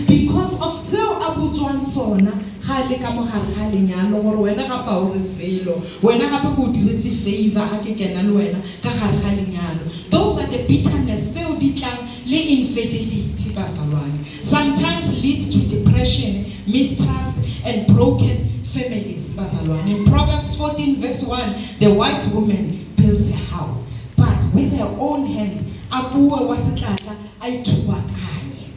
because of seo a botswang sona ga le ka mogare ga lenyalo gore wena ga pa o re selo wena gape go diretse favor ga ke kena le wena ka gare ga lenyalo. Those are the bitterness seo di tlang le infidelity bazalwane. Sometimes leads to depression, mistrust and broken families bazalwane. In Proverbs 14 verse 1, the wise woman builds a house, but with her own hands abuwe wa setlatla a ithubakanye.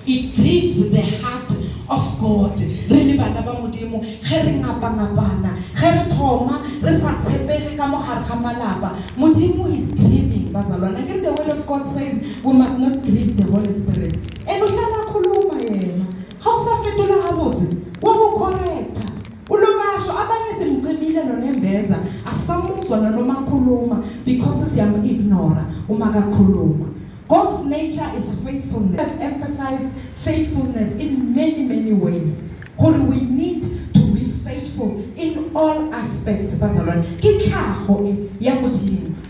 It grieves the heart of God. Re le bana ba modimo ge re ngapangapana ge re thoma re sa tshepege ka mogare ga malapa, modimo is grieving bazalwana. Again, the word of God says we must not grieve the Holy Spirit. And o hlala khuluma yena ga o sa fetola gabotse wa go correcta ulogasho abanye simcimile nonembeza asamuzwa noma khuluma because siyam ignora uma kakhuluma. God's nature is faithfulness. I've emphasized faithfulness in many ways. We need to be faithful in all aspects.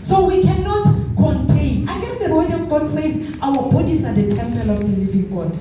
So we cannot contain. Again, the word of God says our bodies are the temple of the living God.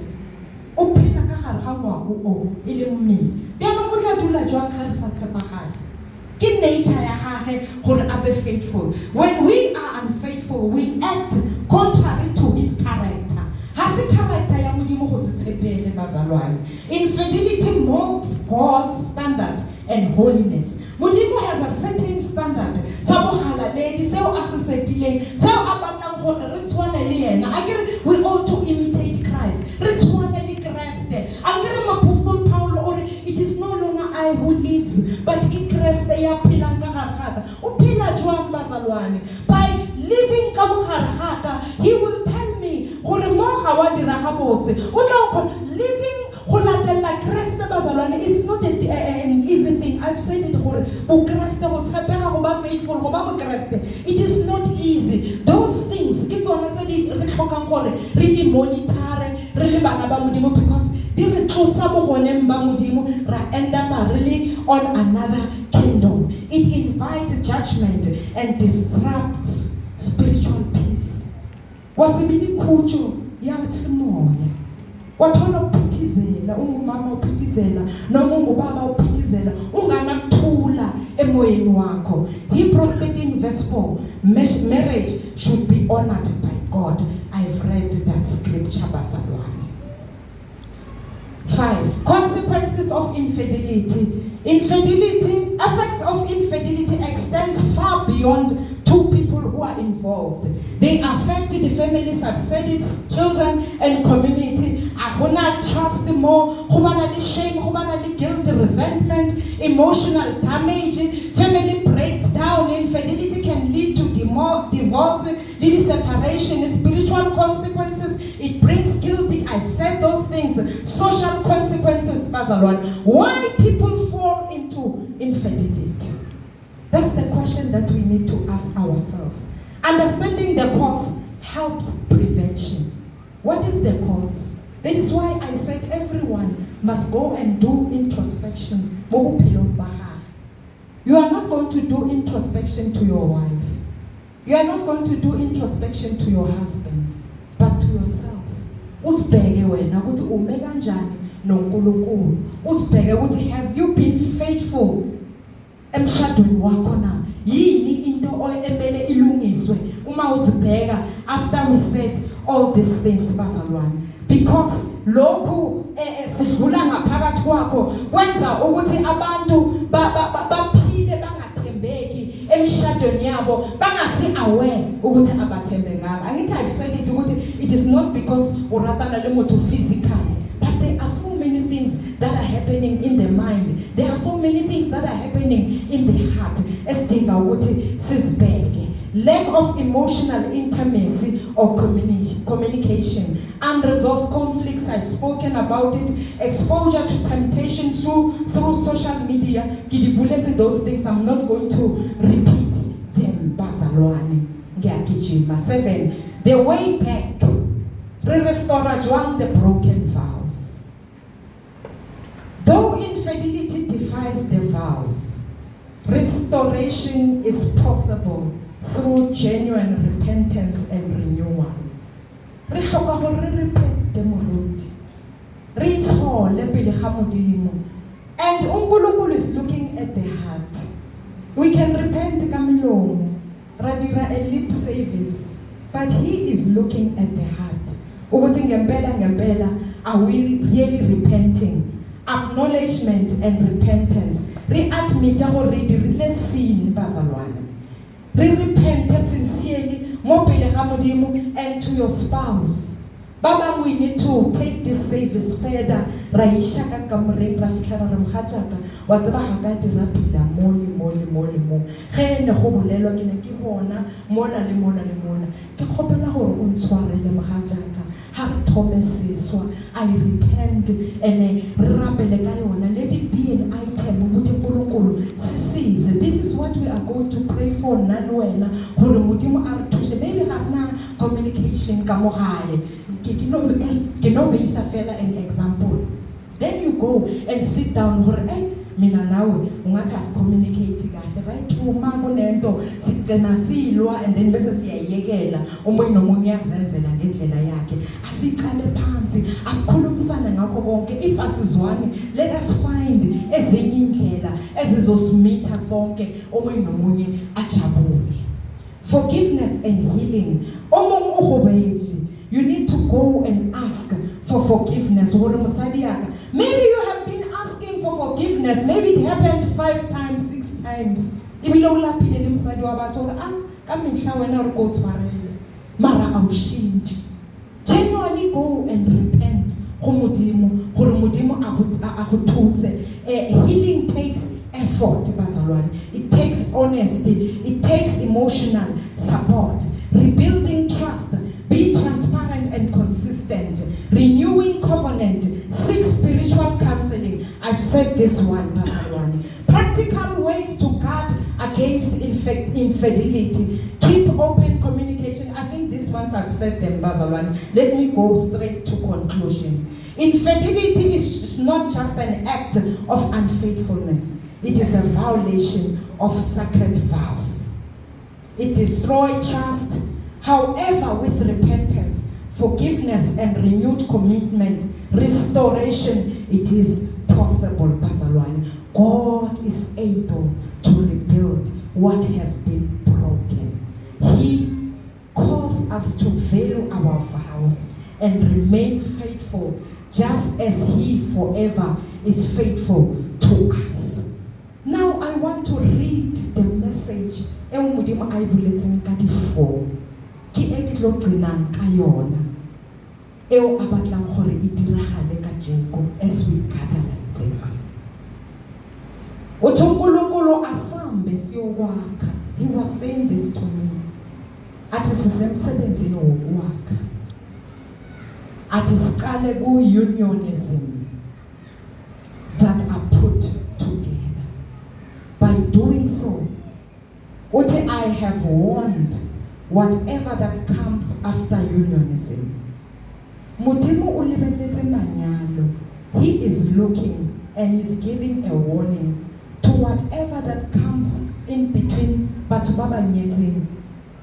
Ke nature ya gage gore a be faithful. When we are unfaithful, we act contrary to his character. Hasi character ya modimo go se tshepele bazalwane. Infidelity mocks God's standard and holiness. Modimo has a certain standard. Sa bogalaledi seo a se setileng, seo a batlang gore re tshwane le yena. Akere we ought to imitate Christ. Re tshwane le Kriste. Akere Apostle Paul or it is no longer I who lives, but Kriste ya phela ka gare ga. O phela jwang bazalwane? By living ka mogare ga ka, he will tell me gore mo ga wa dira ga botse. O tla go living go latela Kriste bazalwane is not an easy thing. I've said it gore o Kriste go tshepega go ba faithful go ba mo Kriste. It is not easy. Those things ke tsona tse di re tlhokang gore re di monitore re le bana ba modimo, because di re tlosa mo goneng ba modimo ra end up really on another kingdom. It invites judgment and disrupts spiritual peace. Wasibili khutsho ya simoya. Wathola ukuphithizela, ungumama uphithizela, noma ungubaba uphithizela, unganakuthula emoyeni wakho. Hebrews 13 verse 4, marriage should be honored by God. I've read that scripture bazalwane. 5. Consequences of infidelity. Effects of infidelity extends far beyond two people who are involved. They affect the families, I've said it, children and community. Ahuna trust more, humanally shame, humanally guilt, resentment, emotional damage, family breakdown. Infidelity can lead to divorce, lead separation, spiritual consequences. It brings guilty. I've said those things. Social consequences, bazalwane. Why people fall into infidelity? That's the question that we need to ask ourselves. Understanding the cause helps prevention. What is the cause? That is why I said everyone must go and do introspection. You are not going to do introspection to your wife. You are not going to do introspection to your husband, but to yourself. Usibheke wena ukuthi ume kanjani noNkulunkulu. Usibheke ukuthi have you been faithful emshadweni wakho na? Yini into emele ilungiswe uma uzibheka after we said all these things bazalwane? Because lokhu sidlula ngaphakathi kwakho kwenza ukuthi abantu baphile bangathembeki emishadweni yabo, bangasi aware ukuthi abathembekanga. Angithi I've said it ukuthi it is not because uratana le motho physically, but there are so many things that are happening in the mind. There are so many things that are happening in the heart. Esidinga ukuthi sizibheke. Lack of emotional intimacy or communication. Unresolved conflicts, I've spoken about it. Exposure to temptation through social media. Gidibulete those things, I'm not going to repeat them. Bazalwane. 7. The way back. Restore the broken vows. Though infidelity defies the vows, restoration is possible through genuine repentance and renewal. Re hloka gore re repente moruti. re itshole pele ga Modimo. And uNkulunkulu is looking at the heart. We can repent ka melomo, ra dira a lip service, but he is looking at the heart. Ukuthi ngempela are we really repenting? Acknowledgement and repentance. Re admit gore re dirile sin bazalwane. Re repent sincerely mo pele ga Modimo and to your spouse. Baba, we need to take this service further. Raisha ka kamoreng ra fitla ra mkhatjaka wa tseba ha ka dira pila mole mo ge ne go bolelwa ke ne ke bona mona le mona ke khopela gore o ntshwarele mkhatjaka ha thomesiswa. I repent and rapele ka yona. Let it be an item mo dipolokolo sisize. This is what we are going to pray for nna wena gore Modimo a re thuse. Maybe ga na communication ka mo gae. Ke no beisa fela an example. Then you go and sit down gore mina nawe ungathi asicommunicate kahle, right? Uma kunento sigcina silwa and then bese siyayekela omunye nomunye yazenzela ngendlela yakhe. Asiqale phansi asikhulumisane ngakho konke. If asizwani, let us find ezinye indlela ezizosimitha sonke omunye nomunye ajabule. Forgiveness and healing. You need to go and ask for forgiveness. Maybe you have been asking for forgiveness. Maybe it happened 5 times, 6 times. Genuinely go and repent. Healing takes effort. It takes honesty. It takes emotional support. Rebuilding trust. Be transparent and consistent. Renewing covenant. Seek spiritual counseling. I've said this one, Pastor Wani. Practical ways to guard against infidelity. Keep open communication. I think these ones I've said them, Pastor Wani. Let me go straight to conclusion. Infidelity is not just an act of unfaithfulness. It is a violation of sacred vows. It destroys trust. However, with repentance, forgiveness, and renewed commitment, restoration, it is possible, Bazalwane. God is able to rebuild what has been broken. He calls us to value our vows and remain faithful, just as He forever is faithful to us. Now I want to read the message I bulletin kadi 4. Ki ekitlo gcina ka yona eo abatlang gore e diragale ka Jeko as we gather like this. Uthunkulukulu asambe siyokwakha. He was saying this to me. Athi sisemsebenzini wokwakha. Athi siqale ku unionism that are put together. By doing so, uthi I have warned whatever that comes after unionism. Modimo o lebeletse manyalo. He is looking and is giving a warning to whatever that comes in between batho ba ba nyetseng,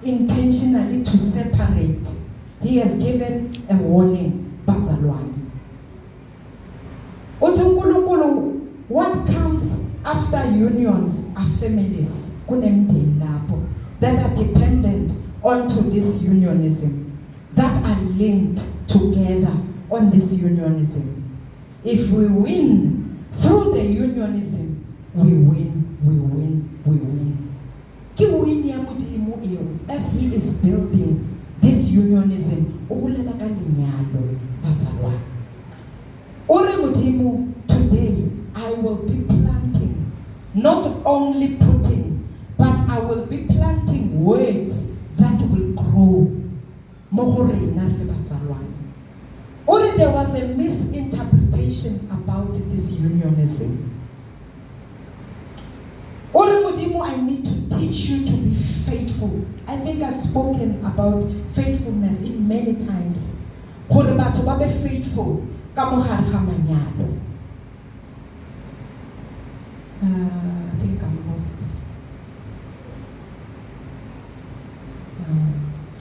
intentionally to separate. He has given a warning, Bazalwane. Uthunkulukulu, what comes after unions are families kunemndeni lapho that are dependent onto this unionism, that are linked together on this unionism. If we win through the unionism, we win. Ki win ya Modimo eo as He is building this unionism. Obulela ka lenyalo Bazalwane. Ore Modimo, today I will be planting, not only putting, but I will be planting words that will grow. Or there was a misinterpretation about this unionism. Or Modimo, I need to teach you to be faithful. I think I've spoken about faithfulness in many times. Gore batho ba be faithful ka mogare ga manyalo. I think I'm lost.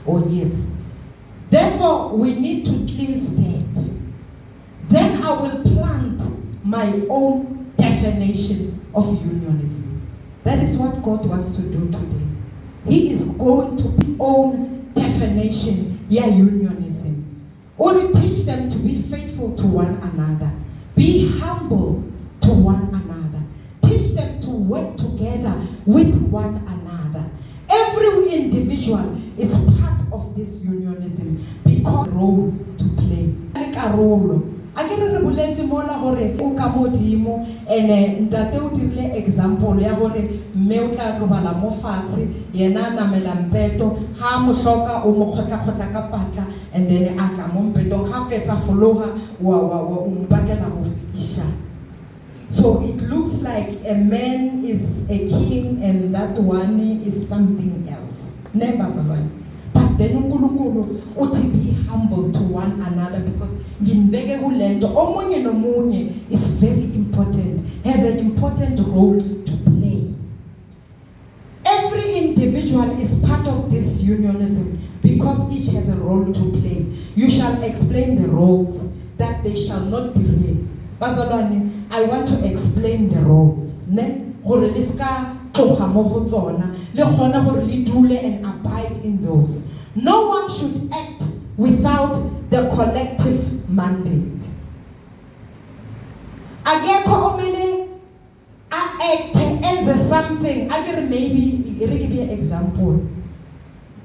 Oh yes. Therefore, we need to cleanse that. Then I will plant my own definition of unionism. That is what God wants to do today. He is going to his own definition, unionism. Only teach them to be faithful to one another. Be humble to one another. Teach them to work together with one another. Every individual is part of this unionism because role to play. I can relate mola hore o ka modimo ene ntate o dirile example ya hore mme o tla robala mo fatshe yena na melampeto ha mo hloka o mo khotla ka patla and then a ka mo mpeto ha fetsa fologa wa umpakela go fitisha. So it looks like a man is a king and that one is something else. Never survive. But then uNkulunkulu uthi be humble to one another because ngimbeke kulento omunye nomunye is very important, has an important role to play. Every individual is part of this unionism because each has a role to play. You shall explain the roles that they shall not derail. Bazalwane, I want to explain the roles. Ne gore le ska tloga mo go tsona le gona gore le dule and abide in those. No one should act without the collective mandate. Agekho omele act enze something. I can maybe give you an example.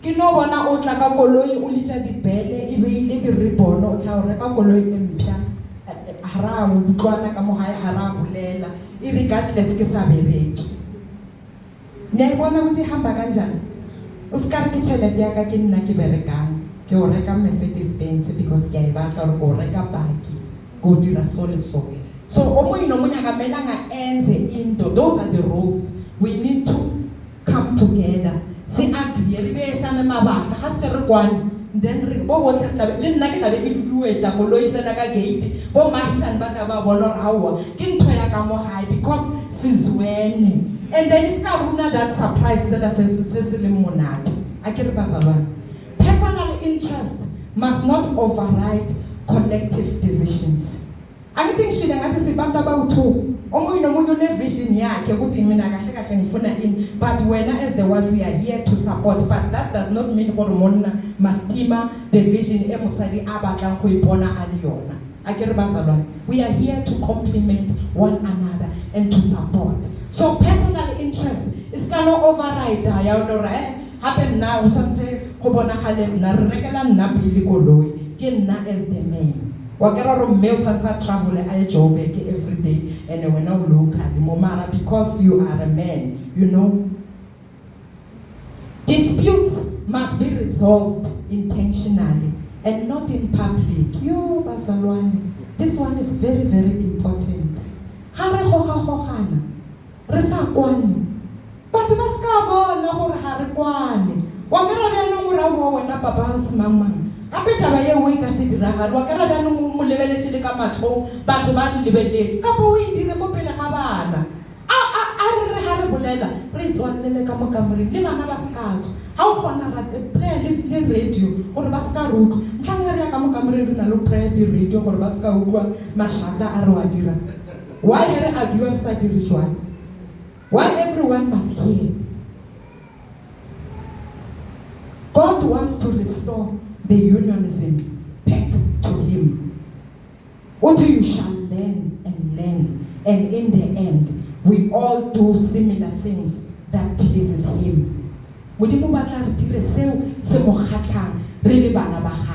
Ke no bona o tla ka koloi o litsa dibele e be ile di ribbon o tla o reka koloi e mpya hara o utlwana ka mo hae hara bolela regardless ke sa bereki. Ne bona o hamba kanjani o ska re ke tšhelete ya ka ke nna ke berekang ke o reka Mercedes Benz because ke a batla re go reka baki go dira so le so. So omo ino mo nyaka mela nga enze into. Those are the roles we need to come together. Se agree re be shana mabaka ha se re kwane then re bo go tla le nna ke tla be ke duduetsa koloi tsena ka gate bo mahishan ba tla ba bona hawa ke ntho ya ka mo hae because sizwene. And then it's not that surprise that says personal interest must not override collective decisions. I think she didn't say about two. Vision but when as the wife we are here to support, but that does not mean must the vision we are here to complement one another and to support. So personal interest is cannot override happen now something go bonagale na rekela nna pele koloi ke nna as the man wa kera ro mme o tshwantsha travel a Joburg every day and when now local momara because you are a man, you know. Disputes must be resolved intentionally and not in public. Yo bazalwane, this one is very very important. Hare hohana re sa kwane batho ba ska bona gore ha re kwane wa kera bya no mora bo wena papa simang gape taba ye o ka se dira ga wa kera bya no mo lebeletse le ka matlo batho ba lebeletse ka bo o dire mo pele ga bana a re ha re bolela re tswalele ka mo kamoreng le bana ba ska tswa ha o gona ra play le radio gore ba ska rutlo ntlha re ya ka mo kamoreng re na lo play di radio gore ba ska utlwa mashata a re wa dira. Why here argue inside the ritual? Why everyone must hear? God wants to restore the unionism back to Him. What you shall learn and learn, and in the end, we all do similar things that pleases Him. Modimo batla re dire seo se mo khatlang re le bana ba gagwe.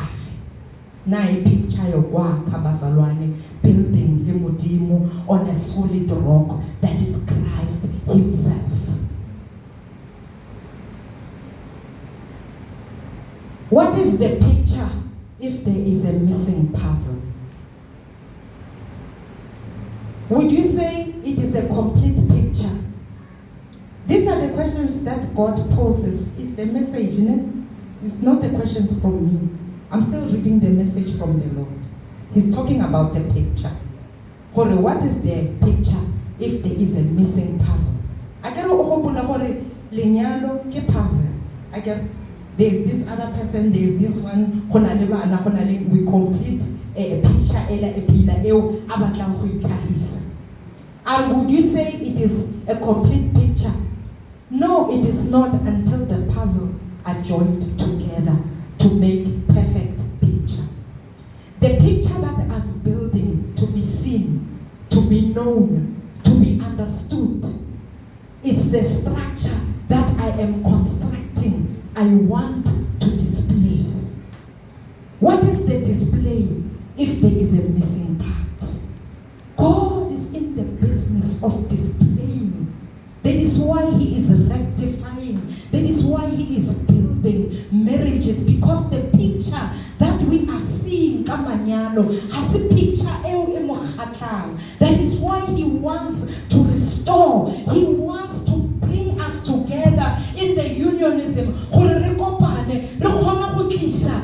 Na a picture yo kwa kabazalwane building le modimo on a solid rock that is Christ Himself. What is the picture if there is a missing puzzle? Would you say it is a complete picture? These are the questions that God poses. It's the message, it's not the questions from me. I'm still reading the message from the Lord. He's talking about the picture. What is the picture if there is a missing puzzle? I get lenyalo ke puzzle. There's this other person, there's this one, we complete picture ela epila eo a batlang go itlhagisa. And would you say it is a complete picture? No, it is not, until the puzzle are joined together to make perfect picture. The picture that I'm building to be seen, to be known, to be understood, it's the structure that I am constructing, I want to display. What is the display if there is a missing part? God is in the business of displaying. That is why He is rectifying. That is why He is building marriages, because the picture that we are seeing, Kamanyano, has a picture. That is why He wants to restore. He wants to bring us together in the unionism. The picture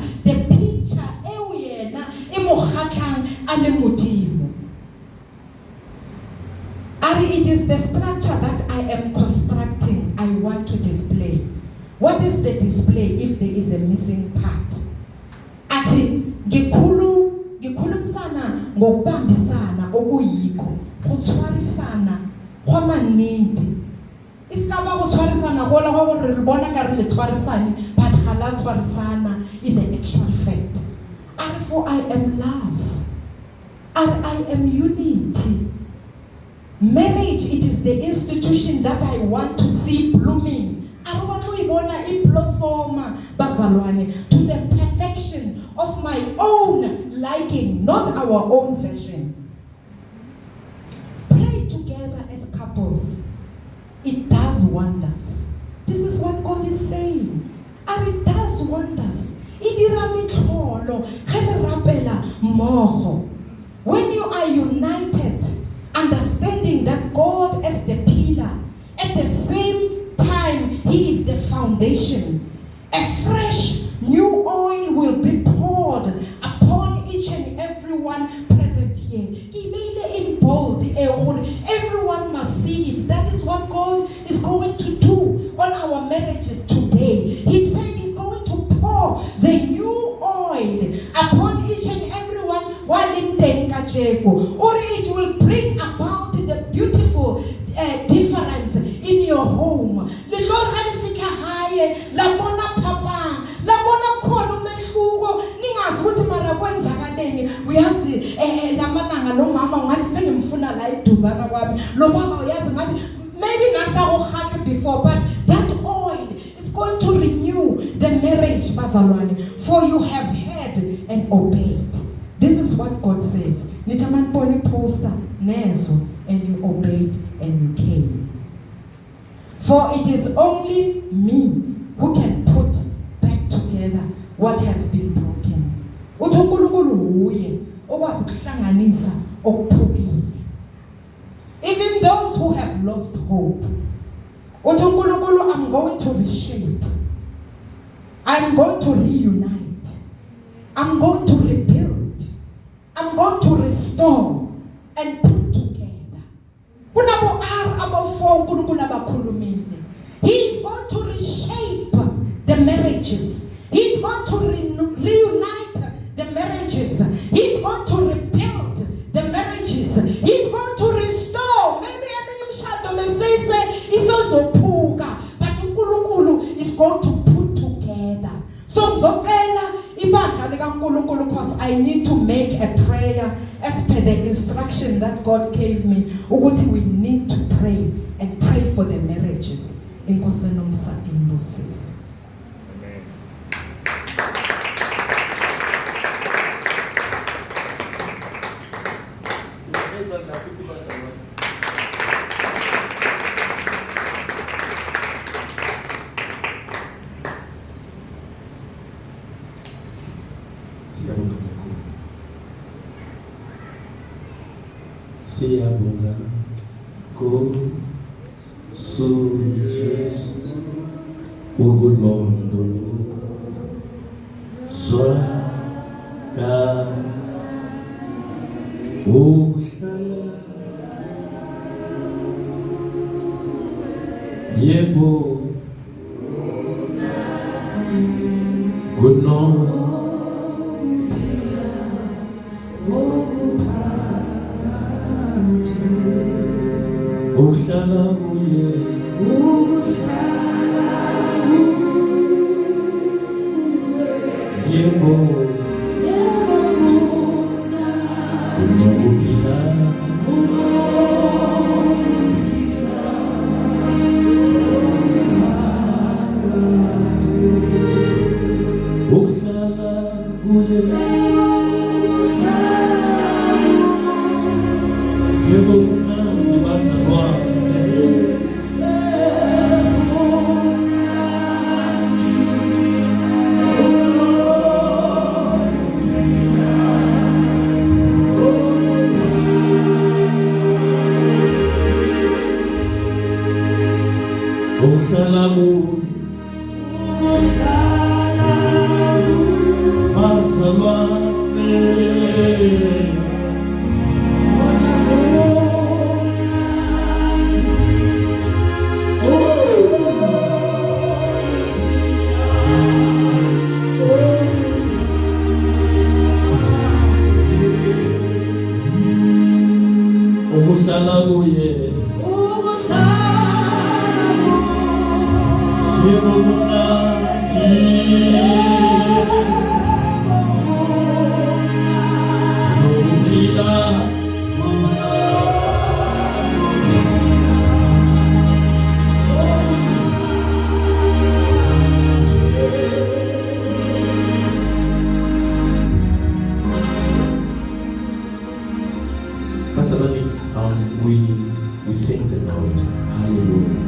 it is the structure that I am constructing, I want to display. What is the display if there is a missing part? Ati ngikhulumisana ngokubambisana okuyikho, kuthwarisana kwamanindi. Isikaba kuthwarisana hola go re bona ka re le tshwarisane, but ga la tshwarisana in the actual fact. And for I am love, and I am unity. Marriage, it is the institution that I want to see blooming. I want to blossom to the perfection of my own liking, not our own version. Pray together as couples. It does wonders. This is what God is saying. And it does wonders. When you are united, understanding that God is the pillar, at the same time He is the foundation, a fresh new oil will be poured upon each and every one present here. In bold, everyone must see it. That is what God is going to do on our marriages today. He said He's going to pour the new oil upon each and every one while in Tenkacheko, or it will bring about the beautiful difference in your home. The Lord had fika high, la bona papa, la bona khona umehluko, ningazi ukuthi mara kwenzakaleni. Uyazi lamalanga lo mama ngathi sengimfuna la iduzana kwami. Lo baba uyazi ngathi maybe nasa uhakhe before, but that oil is going to renew the marriage, bazalwane, for you have heard and obeyed. This is what God says. Nitaman boni poster neso, and you obeyed and you came. For it is only me who can put back together what has been broken. Even those who have lost hope, I'm going to reshape. I'm going to reunite. I'm going to rebuild. I'm going to restore and put together. He is going to reshape the marriages. He is going to reunite the marriages. He is going to rebuild the marriages. He is going to restore. Maybe but uNkulunkulu is going to put together. So because I need to make a prayer as per the instruction that God gave me. We need to pray and pray for the marriages. In Kosenomsa in Moses. Siyabonga Nkosi Jesu ukulondolozwa ukuhlala yebo uhlala kuye yebo unokuphila uhlala kuye yebo kumnandi bazalwane uhlala kuye bazalwane uhlala kuye yebo kumnandi unokuphila Pastor, we thank the Lord. Hallelujah.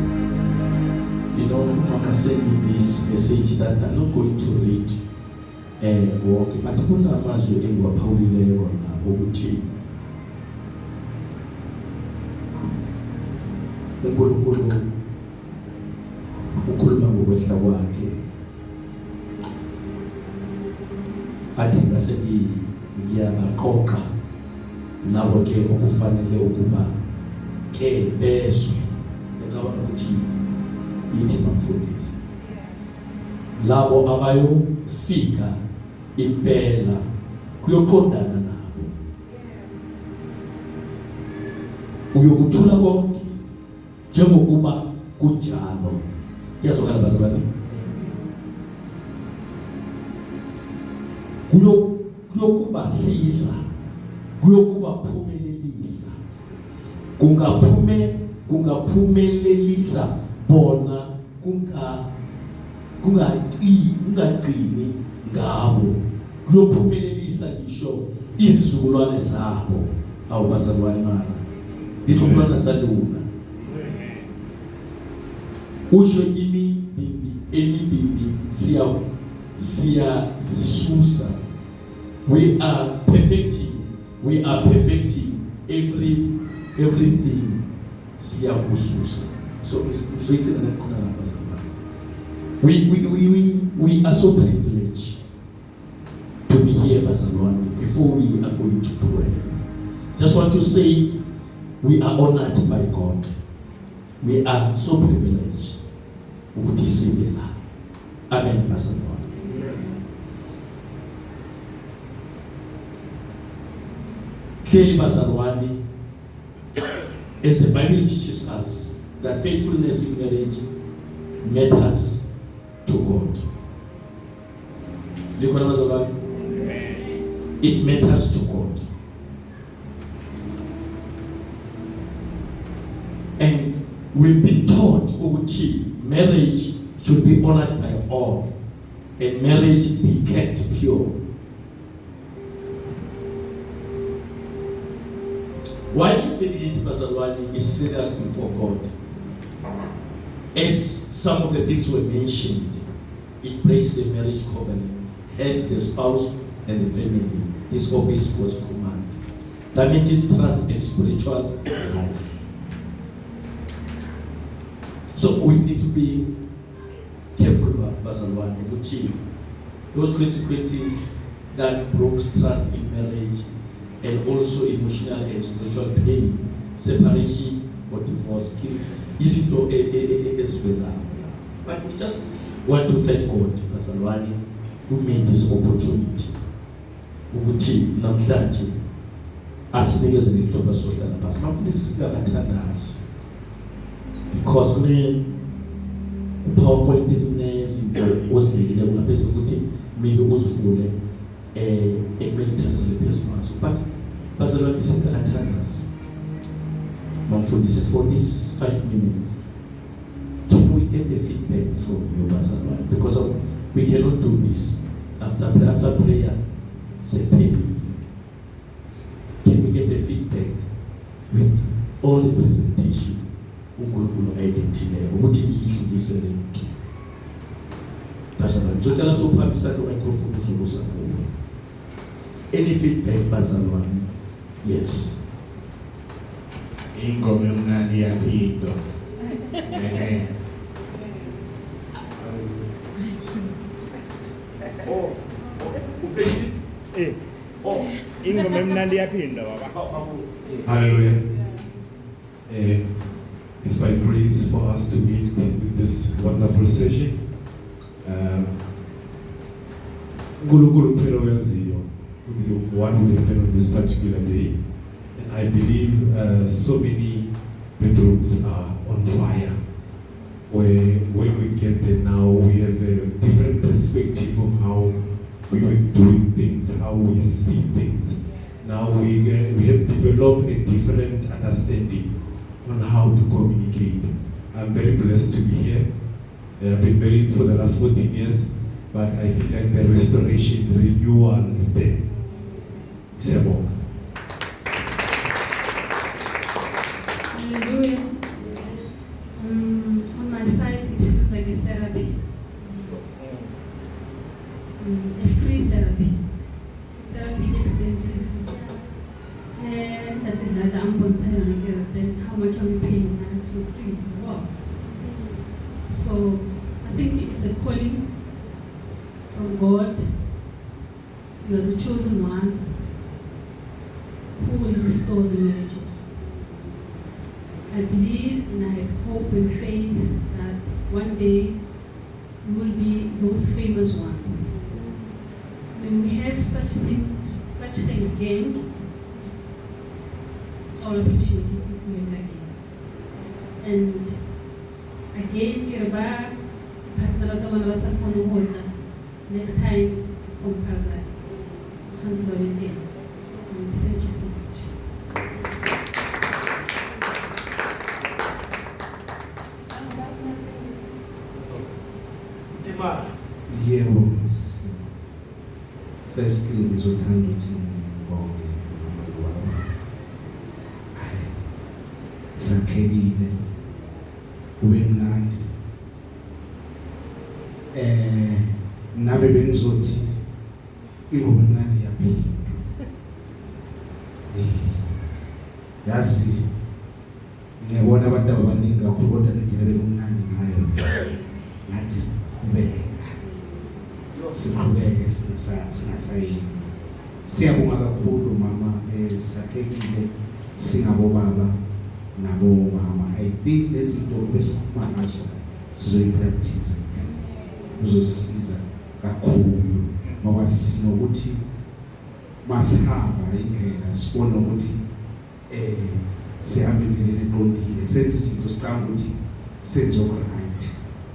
You know, Mama sent me this message that I'm not going to read walk, but kuna amazwi engiwaphaulile kona ukuthi uNkulunkulu ukhuluma ngokwehla kwakhe athi ngase ngiyabaqoqa labo ke okufanele ukuba ke bezwe ngicabanga ukuthi ithi bamfundisi labo abayofika impela kuyoqondana nabo uyokuthula konke njengokuba kunjalo yazokala bazalwane kuyokuba siza kuyokubaphumelelisa kungaphumelelisa bona kungaqini ngabo kuyophumelelisa ngisho izizukulwane zabo awubazalwane mara ngixoxana tsaluna usho imibimbi siya yisusa we are perfecting everything siya kususa so we are so privileged to be here bazalwane before we are going to pray. Just want to say we are honored by God. We are so privileged ukuthi sibe la. Amen bazalwane. Clearly bazalwane, as the Bible teaches us that faithfulness in marriage matters to God. It matters to God. And we've been taught marriage should be honored by all and marriage be kept pure. Why infidelity bazalwane is serious before God? As some of the things were mentioned, it breaks the marriage covenant, hurts the spouse and the family, disobeys God's command, damages trust and spiritual life. So we need to be careful about bazalwane. Those consequences that breaks trust in marriage and also emotional and spiritual pain, separation or divorce, guilt, is to but we just want to thank God, bazalwane, who made this opportunity. Ukuthi namhlanje asinikeze lithuba sohlala phansi. Mafundisi sikathandazi because PowerPoint kunezinto ozibekile ngaphezu futhi maybe uzivule ekumele uthandazele phezu kwazo, but bazalwane singathandazi mamfundisi for these 5 minutes. Can we get the feedback from you, bazalwane, because we cannot do this after prayer separately. Can we get the feedback with all the presentation uNkulunkulu ayidentileyo ukuthi iyidlulise le nto? Bazalwane, ngicela sophakisa lo microphone uzulusa kuwe. Any feedback, bazalwane? Yes. Ingoma emnandi yaphindo. Ingoma emnandi yaphindo baba. Hallelujah. It's by grace for us to meet with this wonderful session. uNkulunkulu phela uyaziyo ukuthi what would happen on this particular day, and I believe so many bedrooms are on fire, where when we get there now we have a different perspective of how we were doing things, how we see things. Now we have developed a different understanding on how to communicate. I'm very blessed to be here. I've been married for the last 14 years, but I feel like the restoration, the renewal is there. Sebo. Hallelujah. On my side, it feels like a therapy. A free therapy. Therapy expensive. And that is as I'm concerned, then how much are we paying? And it's for free. Wow. So I think it's a calling from God. You are the chosen ones who will restore the marriages. I believe and I have hope and faith that one day we will be those famous ones. When we have such thing again, I'll appreciate it if we have it again. And again, next time it's a comparison. This one's going to be there. And thank you so much. Yebo, firstly ngizothanda ukuthi ngibonge uNkulunkulu wami. Sakhelile ube mnandi. Nabe bengizothi ingoma emnandi yaphi. Yasi ngiyabona abantu abaningi kakhulu kodwa indlela bekumnandi ngayo. Ngathi siqhubeke singasayini. Siyabonga kakhulu mama sakhekile singabo baba nabo mama. I think lezinto besikhuluma ngazo sizoyipractice uzosisiza kakhulu ngoba sinokuthi masihamba indlela sibone ukuthi sihambe indlela eqondile senze izinto sicabanga ukuthi senze right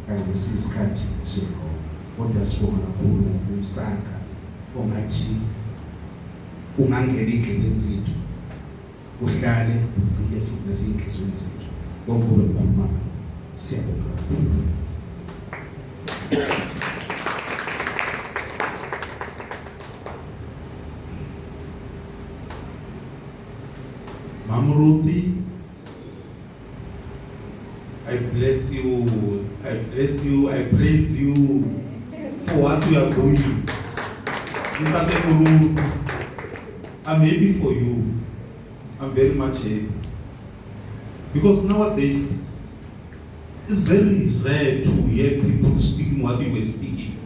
kanye sisikhathi sokho. Kodwa sibonga kakhulu ngokusakha ongathi ungangena endleleni zethu uhlale ugcile futhi nasenhlizweni zethu. Konke okukhuluma siyabonga kakhulu. Mama Ruthie, I bless you, I bless you, I praise you for what you are doing. I'm happy for you. I'm very much happy. Because nowadays, it's very rare to hear people speaking what you were speaking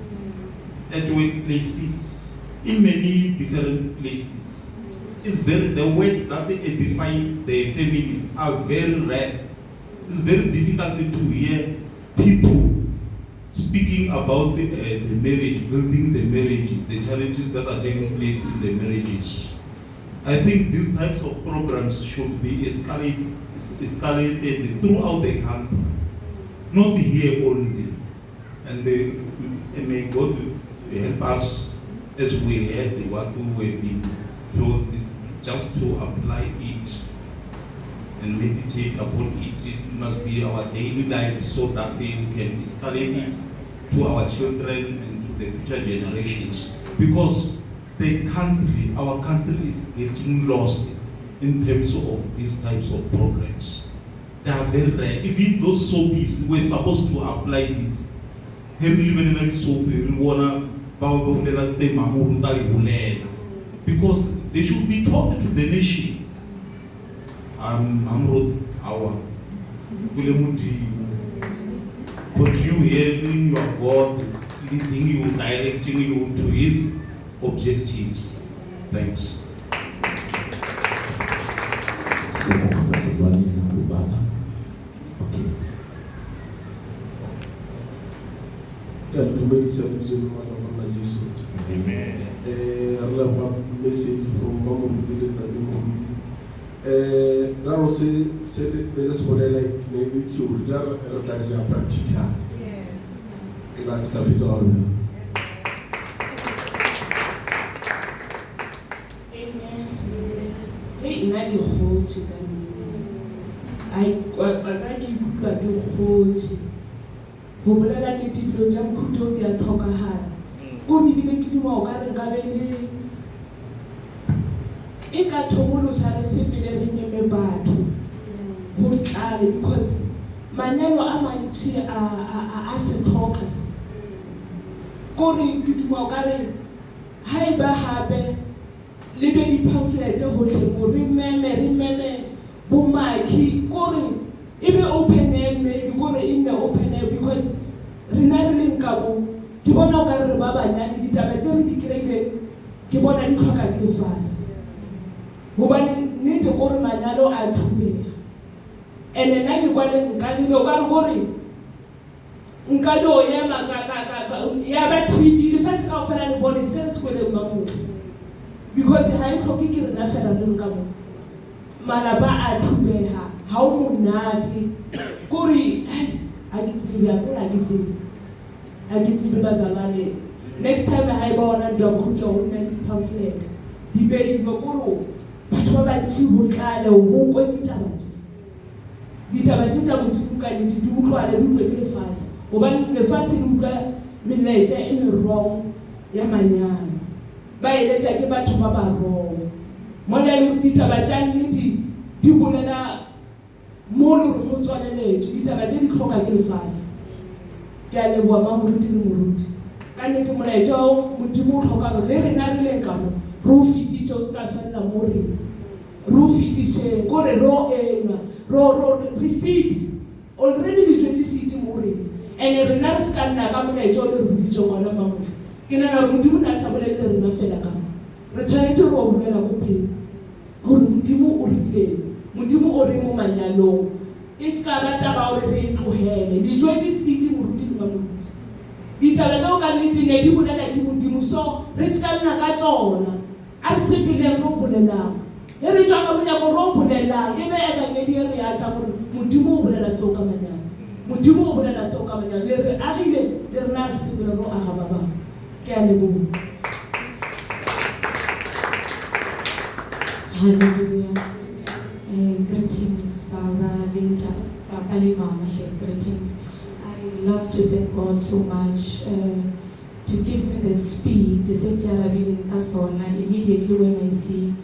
at workplaces, in many different places. It's the way that they define their families are very rare. It's very difficult to hear people speaking about the marriage, building the marriages, the challenges that are taking place in the marriages. I think these types of programs should be escalated throughout the country, not here only. And may God help us as we heard what we were being told, just to apply it and meditate upon it. It must be our daily life so that we can escalate it to our children and to the future generations. Because the country, our country is getting lost in terms of these types of programs. They are very rare. Even those soapies, we're supposed to apply this. Because they should be taught to the nation. But you hearing your God leading you, directing you to his objectives. Thanks. Okay. Amen. Message from Mama Mutile and Dimodi. Now, say, let us like maybe you would have a practical. Like that is all. Hey, not the whole chicken. I can't keep like the whole chicken. Who will let me to do jump who told their talk a hand. Go be like you walk out and Gabelli. It got to Mulus had a similar remember bad. Who because Manelo Amanchi are acid talkers. Go to walk out and Hyper Habe. Liberty pamphlet, the whole remember, Bumaki, Gori, even open air, maybe go in the open air because Renarling Cabo, Kibona Garababa, and the Tabaton declared Kibona Nikaka fast. Woman need to go to Manalo and to me. And then I can go and Gari. Nkado Yama TV, the first offer anybody sells with a mammoth. Because I have to get enough and Malaba atubeha, how munati, Kuri, I get it bazalane. Next time I have on a dog who don't pamphlet. Debate Bogoro, but what I see would kind of who went it about. The Tabatita would look at it to do quite a little fast. When the first in later in the wrong Yamanyan. By later give back to Baba wrong. Modern Tabajan niti, Tibulana, Molu Mutuan age, Tabajan clock again fast. Gale Wama Murutin Murut. And it's Mulajo, Mutimu Hokaro, Lady Narilenkamo, Roofy teachers, Kafana Mori, Roofy teacher, go a raw receipt, already the 20 city Mori, and a renal scan Nagamma Jordan Budicho on a mammoth. Kinana Mudimuna Sabella Felaka. Returning to Robuna Kupi. Mutimu Urile, Mutimu Orimu Manalo. If Kabata about the to hell, the 20 city Murutin Mamut. The Tabatoka meeting a people like Mutimu so, Riskan Nakatona. I simply am Robuna. Every Chakamina Robuna, you may ever get here as Mutimu Bella Sokamana. Mutimu Bella Sokamana, they're actually they're not similar to Ahababa. Hallelujah. Greetings, Baba Linda, Baba Mama, greetings. I love to thank God so much to give me the speed to say Kiarabilin Kasona immediately when I see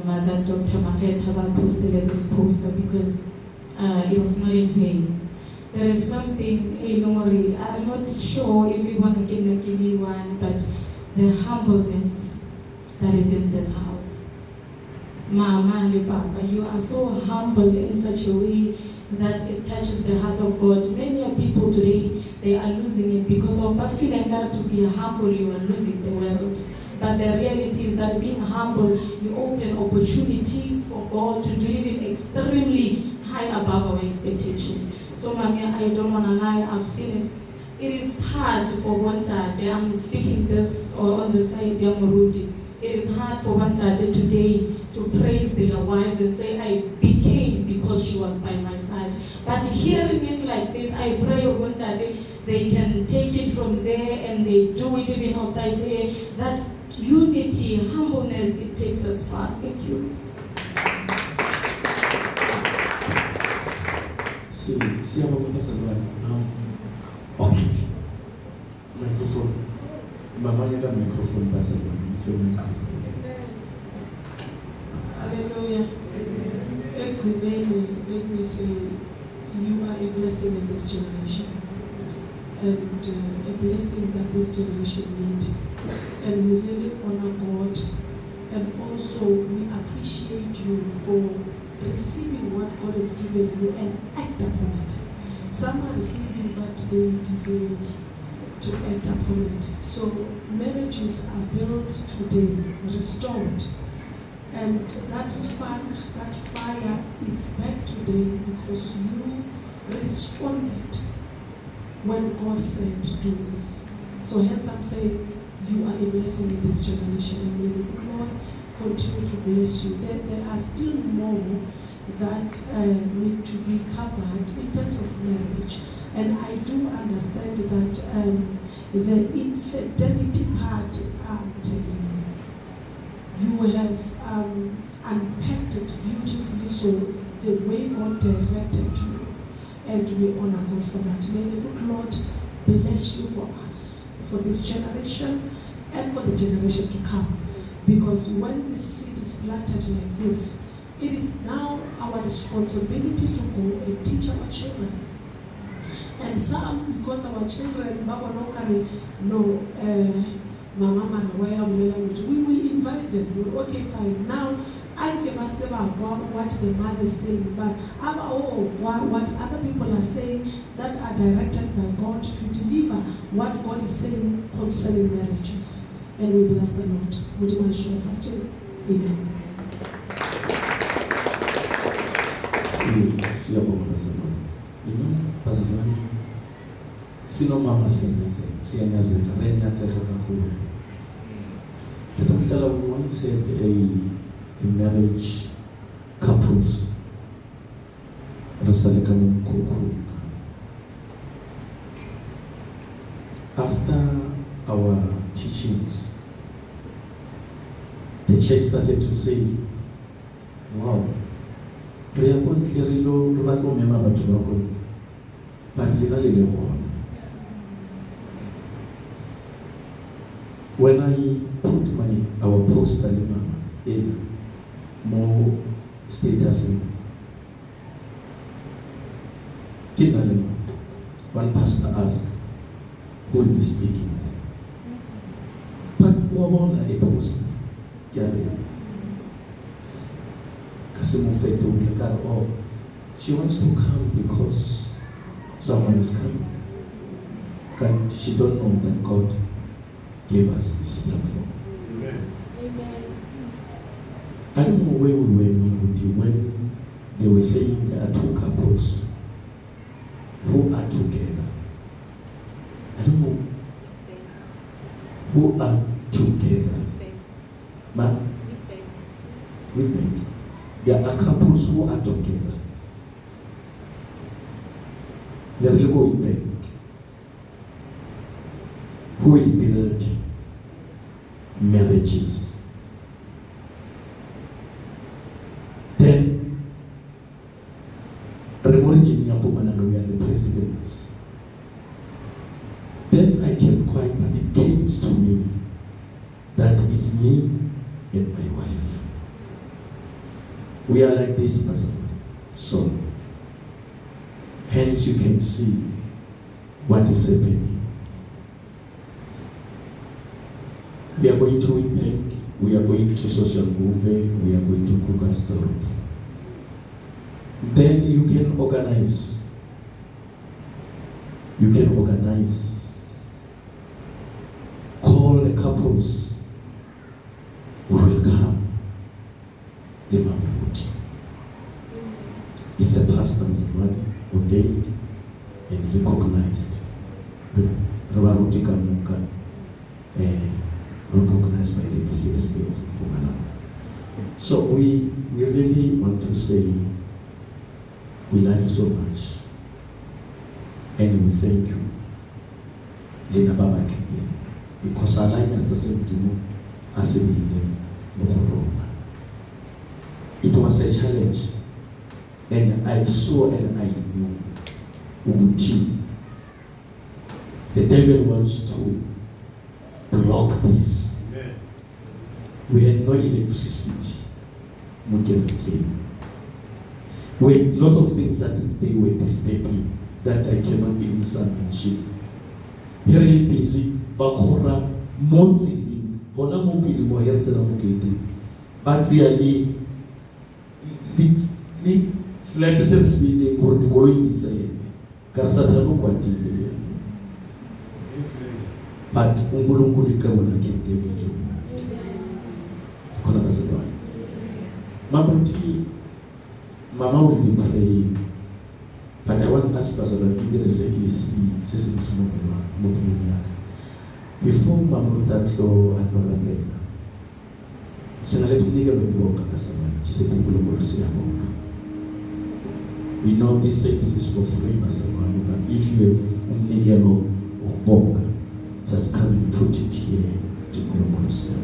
Mother Dr. Mafetaba posted this poster because it was not in vain. There is something, I'm not sure if you want to get a guinea one, but the humbleness that is in this house. Mama, Papa, you are so humble in such a way that it touches the heart of God. Many people today, they are losing it because of feeling that to be humble, you are losing the world. But the reality is that being humble, you open opportunities for God to do even extremely high above our expectations. So, Mami, I don't want to lie, I've seen it. It is hard for one tate, I'm speaking this on the side, Yamurudi. It is hard for one tate today to praise their wives and say, I became because she was by my side. But hearing it like this, I pray one day they can take it from there and they do it even outside there. That unity, humbleness, it takes us far. Thank you. Siyabonga bazalwane. Okay. Microphone. Mama yaka microphone bazalwane. Microphone. Hallelujah. Let me say, you are a blessing in this generation. And a blessing that this generation needs. And we really honor God. And also, we appreciate you for receiving what God has given you and act upon it. Some are receiving, but they delay to act upon it. So marriages are built today, restored. And that spark, that fire is back today because you responded when God said, do this. So hence I'm saying, you are a blessing in this generation, and may the Lord continue to bless you. There are still more that need to be covered in terms of marriage. And I do understand that the infidelity part, I'm telling you have unpacked it beautifully, so the way God directed you, and we honor God for that. May the good Lord bless you for us, for this generation, and for the generation to come. Because when this seed is planted like this, it is now our responsibility to go and teach our children. And some, because our children, we will invite them. Okay, fine. Now, I can ask about what the mother is saying, but what other people are saying that are directed by God to deliver what God is saying concerning marriages. And we bless the Lord. Amen. Siyabonga bazalwane. You know, bazalwane, sinomama siyanyazela, renyathela kakhulu. But umhlala we once had a marriage couples. Rasaleka mkhukhu. After our teachings, the church started to say, wow, re ya kontleri lo re ba tlo mema batho ba kontse ba dira le legona. When I put our poster in more status in one pastor asked, who will be speaking? But wabona a poster. Oh, she wants to come because someone is coming. And she don't know that God gave us this platform. Amen. I don't know where we were when they were saying there are two couples who are together. I don't know who are together. There are couples who are together. They will go with them. Who will build marriages. Then, we are the presidents. Then I kept quiet, but it came to me that it's me and my wife. We are like this person. So, hence you can see what is happening. We are going to repent, we are going to social movement, we are going to cook a store. Then you can organize. Call the couples who will come. The Mamrut. It's a pastor who's ordained and recognized. Recognized by the PCSD of Mpumalanga. So we really want to say we love you so much and we thank you. Lena Baba Kliye, because our line at the same time as a it was a challenge, and I saw and I knew Uti. The devil wants to block this. We had no electricity. We had a lot of things that they were disturbing that I cannot even mention. Really busy, Bakora, Monzili, Hona Mobile, Moherza Mugedi, Baziali, Slabs speeding, or the going inside. Karsatano Quantile. But Ungulunkulika will again give you. Mama will be praying. But I want us, Pastor, to give a second before Mama Tatlo at Orabella. Senator Nigga will walk as a man. She said, we know this service is for free, Pastor, but if you have Nigga or Bonga, just come and put it here to Golomosia.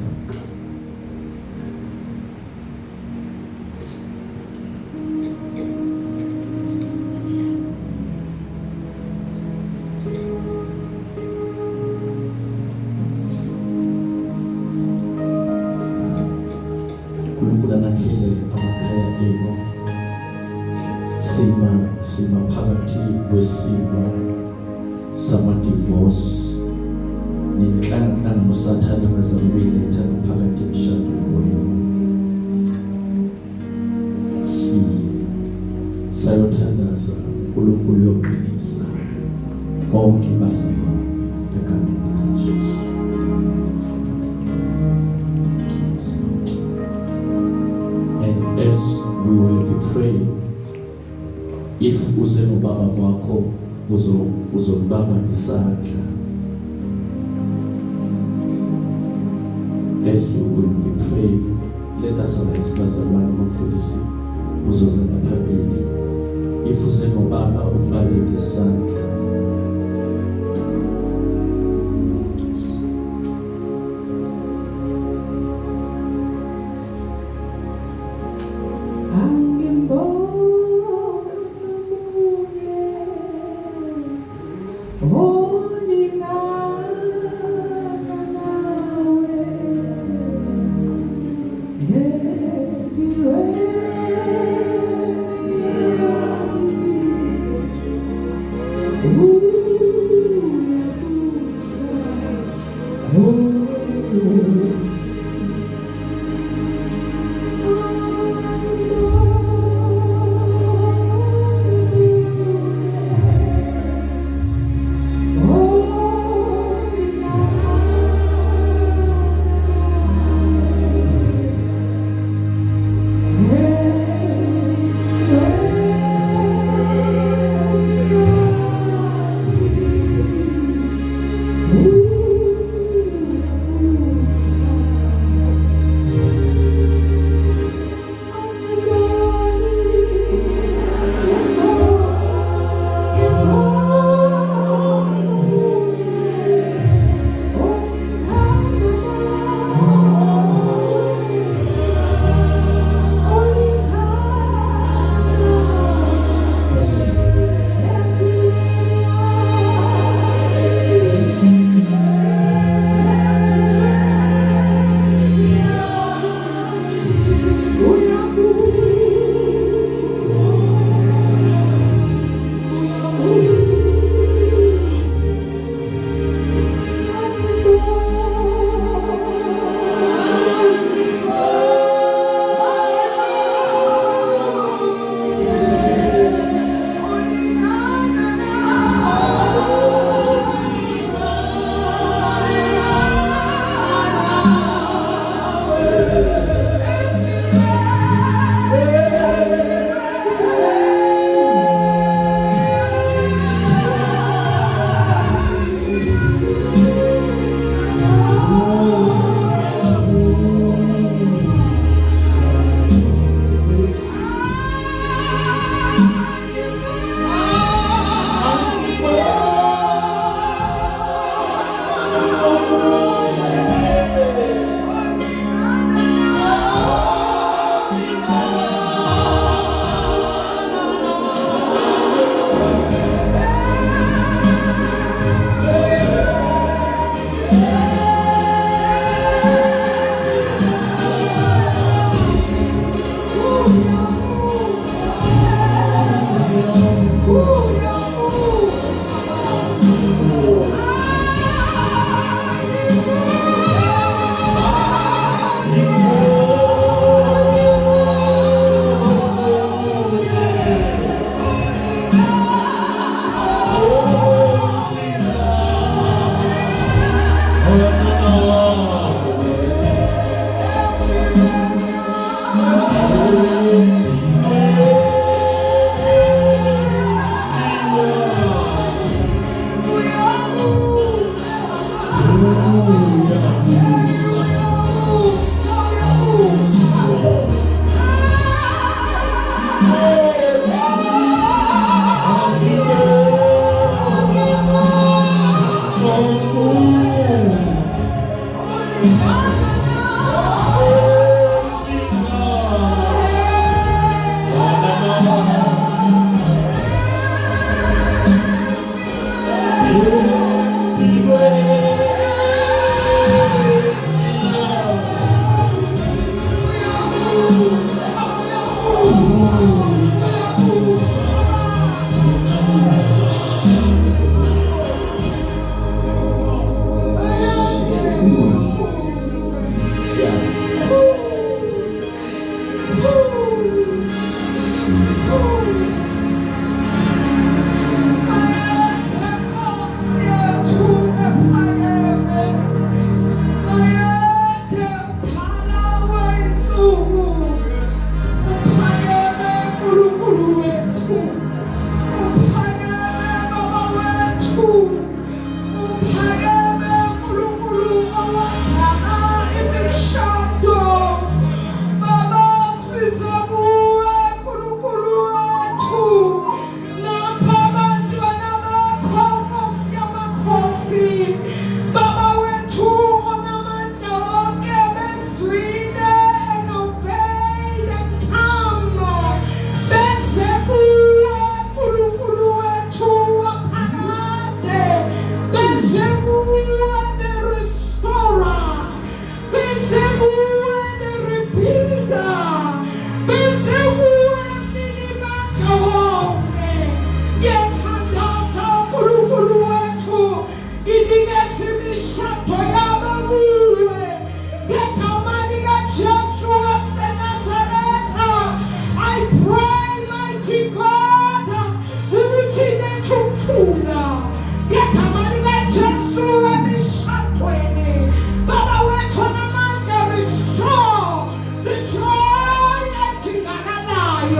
Sima poverty, wesimo, sama divorce, ninhlanga nosathana bazambiletha phakathi emshadweni sayothandaza uNkulunkulu yoqinisa konke bazalwane egameni likaJesu. And as we will be praying, if uzeno baba wakho uzonibamba ngesandla, as you will be praying, let us arise bazalwane bamfundisi uzoza ngaphambili. If uzeno baba umbambe ngesandla,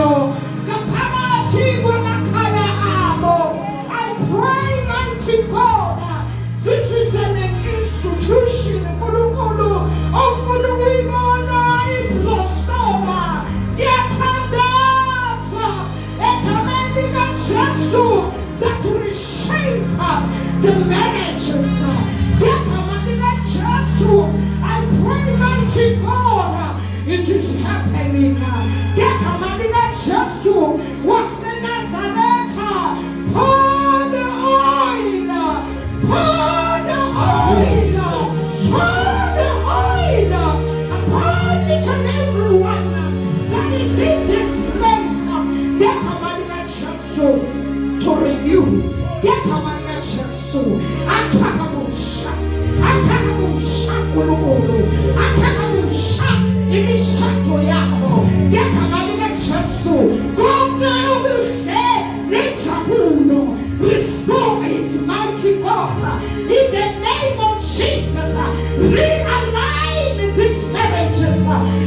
Kristo kaphakathi kwamakhaya abo. I pray, mighty God, this is an institution nkulunkulu ofuna ukuyibona iblosoma. Ngiyathandaza egameni kaJesu that reshape the marriages. Ngegameni kaJesu, I pray, mighty God, it is happening. Ngegameni kaJesu waseNazaretha, pour the oil, pour the oil, pour the oil upon each and every one that is in this place. Ngegameni kaJesu to renew. Ngegameni kaJesu athakamusha nkulunkulu, athakamusha imishato yabo. Ngegameni kaJesu konke okuhle nenjabulo, restore it, mighty God, in the name of Jesus. Realign these marriages.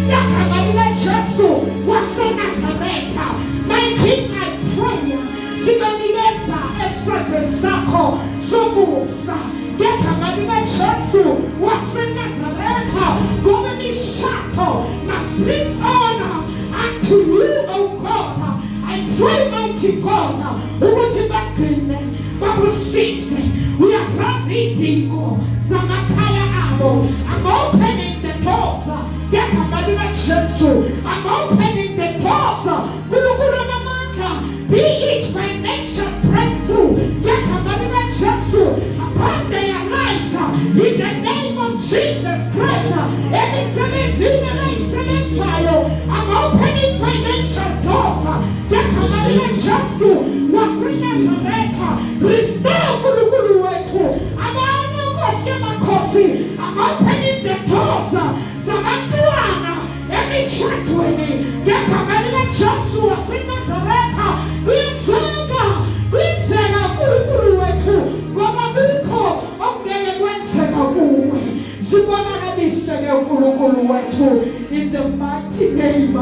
Ngegameni kaJesu waseNazaretha, my King, I pray sibanikeza esandleni sakho somusa. Ngegameni kaJesu waseNazaretha, ngoba imishado must bring honor unto you, O God. I pray, mighty God, ukuthi bagcine babusise uyazazi idingo zamakhaya abo. I'm opening the doors. Ngegameni kaJesu, I'm opening the doors. Nkulunkulu namandla, be it financial breakthrough. Ngegameni kaJesu upon their lives, in the name of Jesus Christ. Emisebenzini abayisebenzayo, I'm opening financial doors. Ngegameni kaJesu waseNazaretha, restore nkulunkulu wethu abanye Nkosi yamakhosi. I'm opening the doors zabantwana emishadweni. Ngegameni kaJesu waseNazaretha, kuyenzeka nkulunkulu wethu, ngoba kukho okungeke kwenzeka kuwe. Sibonakalise-ke uNkulunkulu wethu in the mighty name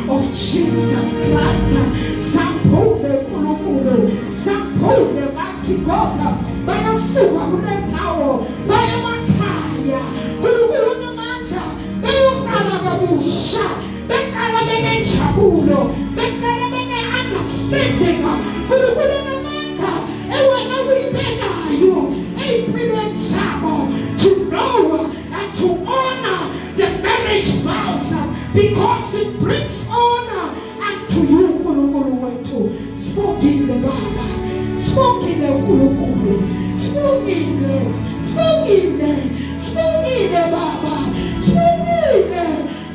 of Jesus Christ. Saphule nkulunkulu, saphule, mighty God, bayasuka kule ndawo bayemakhaya. Nkulunkulu namandla, bayoqala kabusha, beqala benenjabulo, beqala bene-understanding. Nkulunkulu namandla, ewena uyibekayo ey'mpilweni zabo, to know and to honor the marriage vows, because it brings honor unto you, nkulunkulu wethu. Sibongile Baba, sibongile nkulunkulu, sibongile, sibongile, sibongile Baba, sibongile,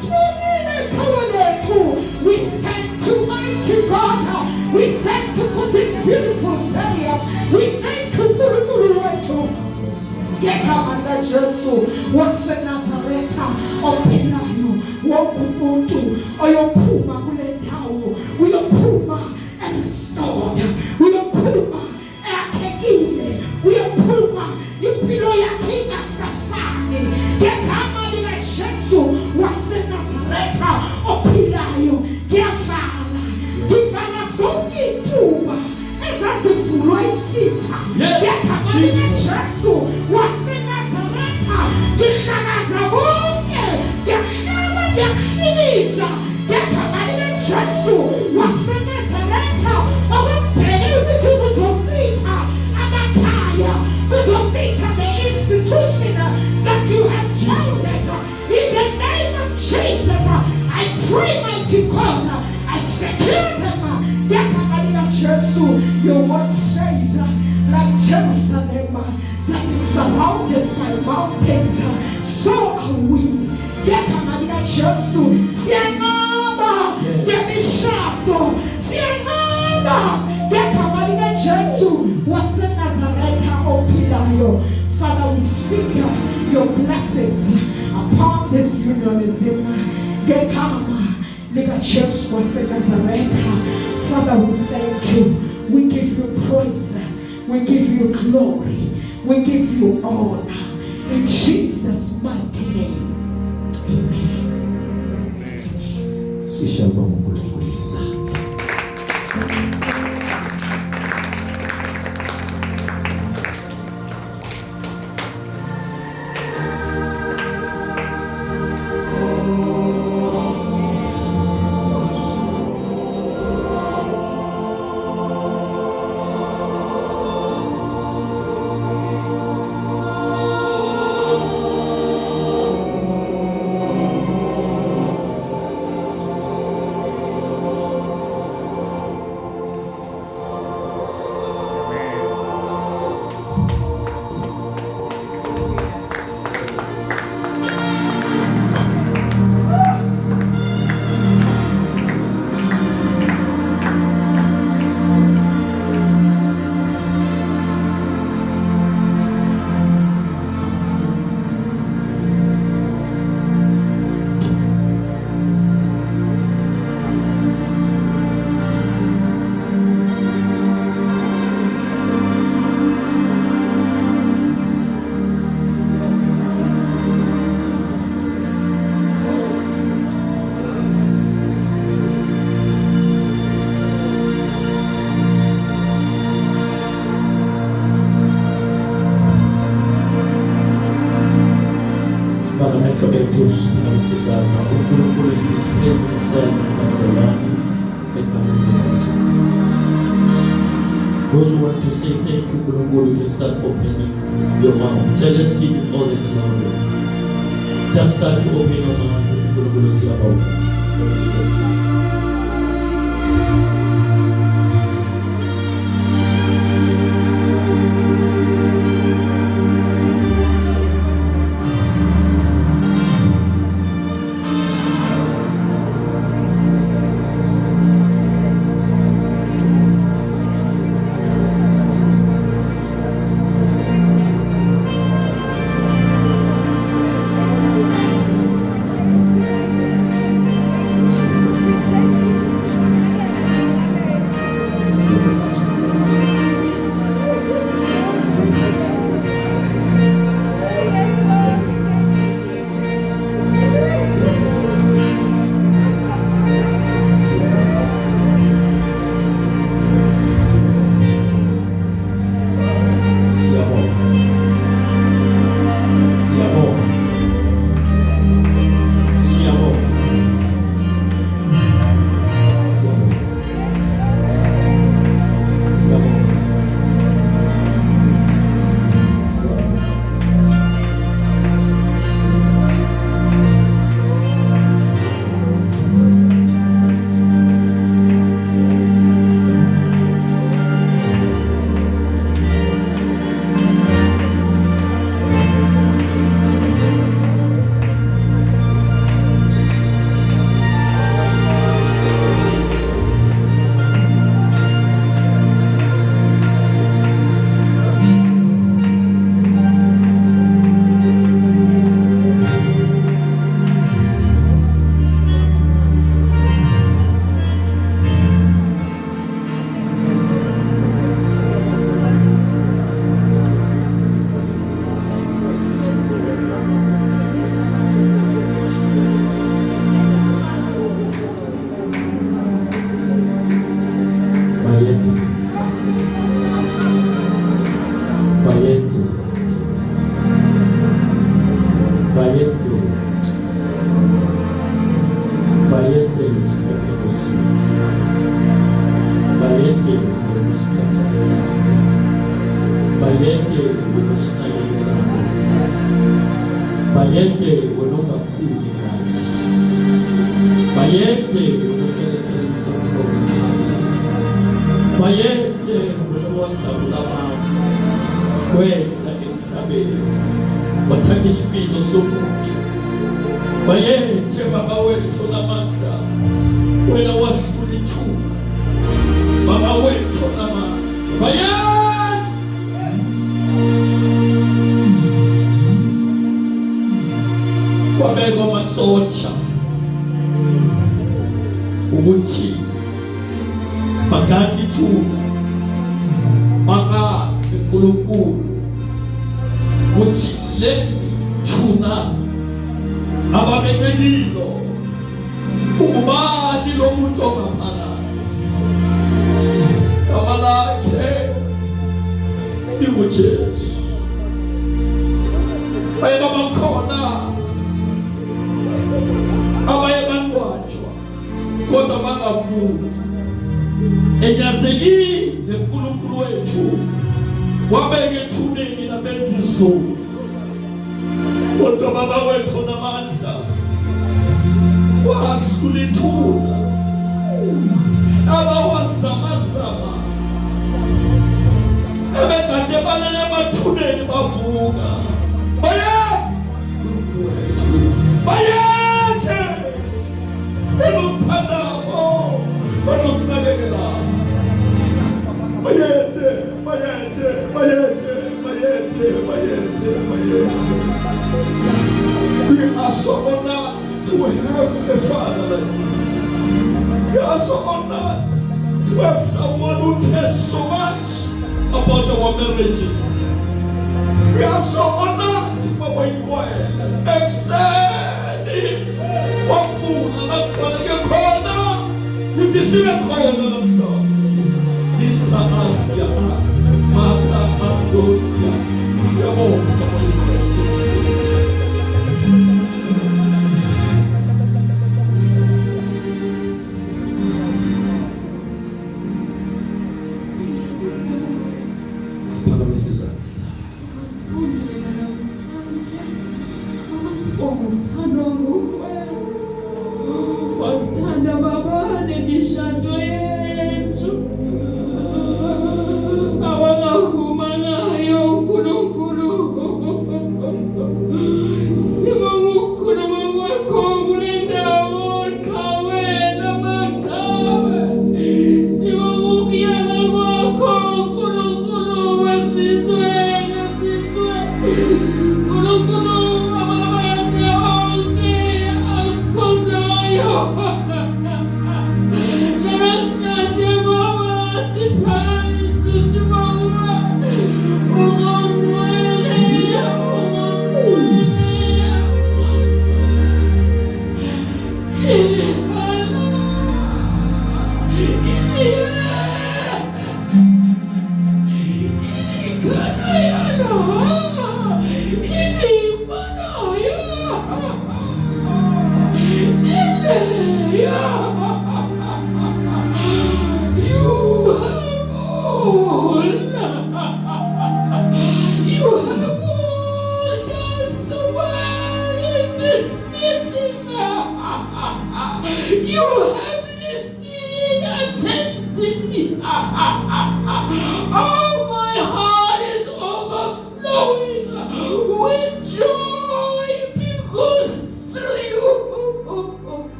sibongile ekhaya lethu. We thank you, mighty God. We thank you for this beautiful day. We thank you, nkulunkulu wethu. Ngegameni kaJesu waseNazaretha ophilayo, wonke umuntu oyophuma kule ndawo uyophuma restored, uyophuma eyakhekile, uyophuma impilo yakhe ingasafani. Ngegameni kaJesu waseNazaretha ophilayo, ngiyavala, ngivala zonke ithuba ezazivulwa isitha. Ngegameni kaJesu waseNazaretha, ngihlakaza konke, ngiyahlaba, ngiyahlilisa. Ngegameni kaJesu waseNazaretha, okubheke ukuthi kuzochitha amakhaya, kuzochitha the institution that you have founded. In the name of Jesus, I pray, mighty God, I secure them. Ngegameni kaJesu, your word says, like Jerusalem that is surrounded by mountains, so are we. Ngegameni kaJesu, siyanqaba ngemishado, siyanqaba ngegameni kaJesu waseNazaretha ophilayo. Father, we speak your blessings upon this unionism. Ngegama likaJesu waseNazaretha. Father, we thank you. We give you praise. We give you glory. We give you honor. In Jesus' mighty name. Amen. Sishabonga uNkulunkulu. Sizatha uNkulunkulu is displaying himself bazalwane egameni likaJesu. Those who want to say thank you uNkulunkulu, you can start opening your mouth. Let's give him all the glory. Just start to open your mouth to uNkulunkulu siyabonga.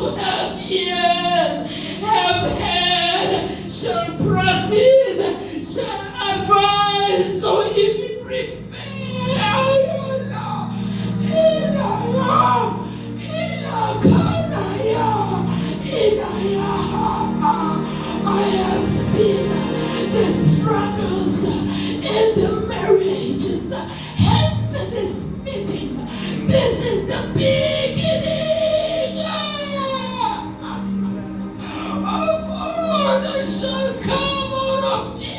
who have ears, have heard, shall practice, shall advise, or even prefer. I have seen the struggles in the marriages. Hence this meeting. This is the beginning of all that shall come out of it.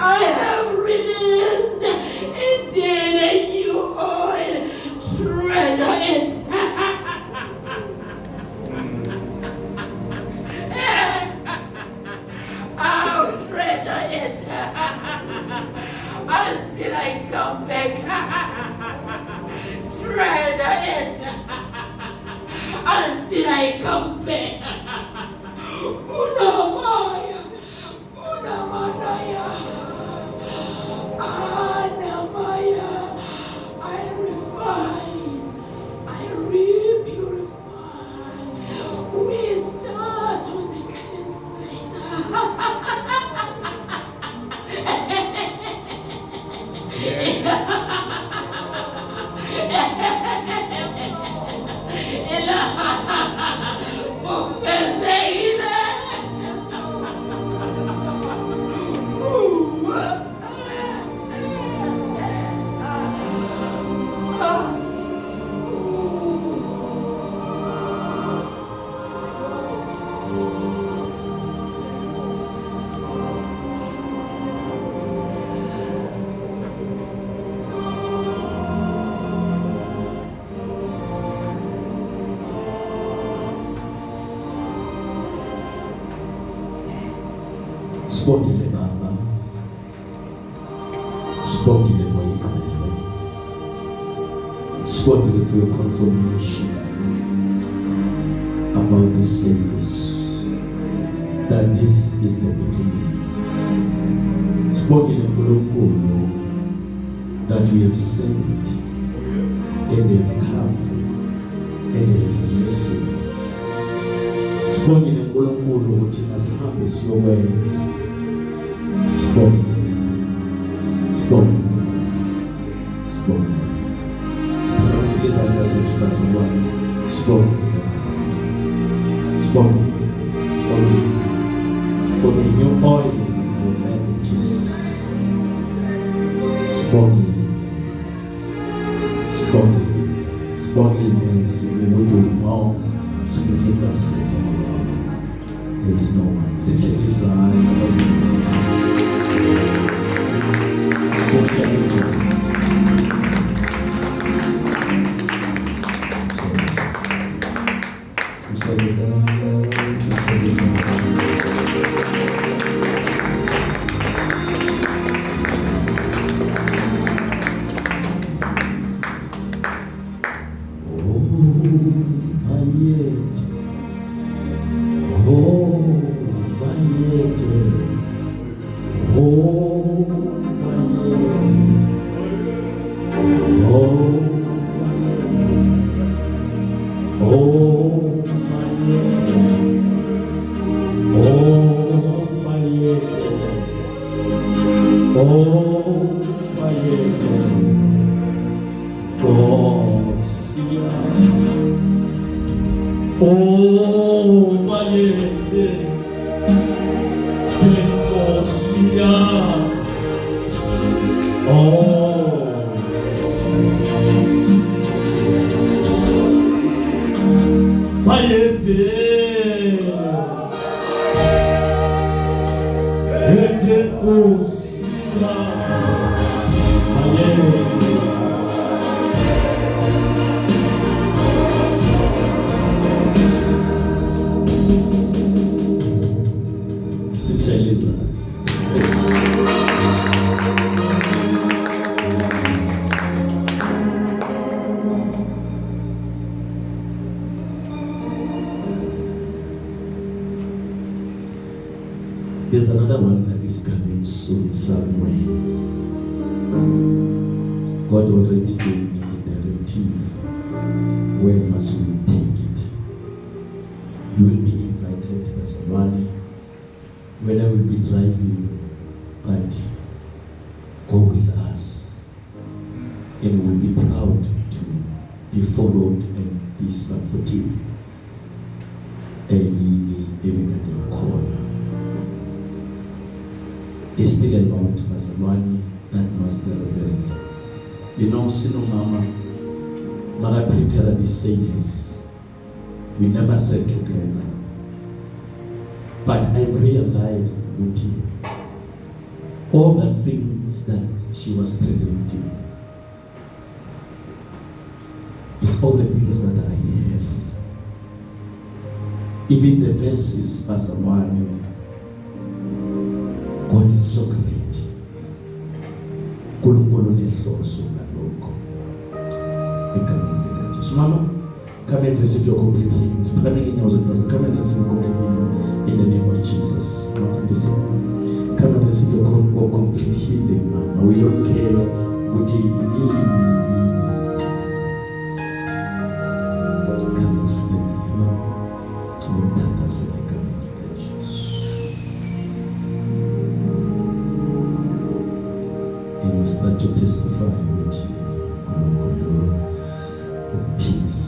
I have released indeed a new oil, treasure it. I'll treasure it until I come back. Treasure it until I come back. Unamaya, unamanaya, anamaya. I refine, I re-purify. We start on the clean slate. Sibongile Baba, sibongile Moyinqwele, sibongile for your confirmation about the service, that this is the beginning. Sibongile Nkulunkulu that we have said it, and they have come, and they have listened. Sibongile Nkulunkulu ukuthi asihambe siyokwenza. Sibongile. Siphakamise izandla zethu bazalwane. Sibongile. For the new oil in our marriages. Sibongile. Sinibuduma, sinibukasi. There is no one. There's another one that is coming soon somewhere. God already gave me a directive. Where must we take it? You will be invited, Pastor Wani. Whether we'll be driving, but go with us. And we'll be proud to be followed and be supportive. There's still a lot, Pastor Wani, that must be revealed. You know, Sino Mama, Mother prepared this service. We never sat together. But I realized, Uti, all the things that she was presenting is all the things that I have. Even the verses, Pastor Wani, God is so great. Mama, come and receive your complete healing. Come and receive your complete healing in the name of Jesus. Come and receive your complete healing, Mama. We don't care what you come and stand here, Mama. And you start to testify with peace.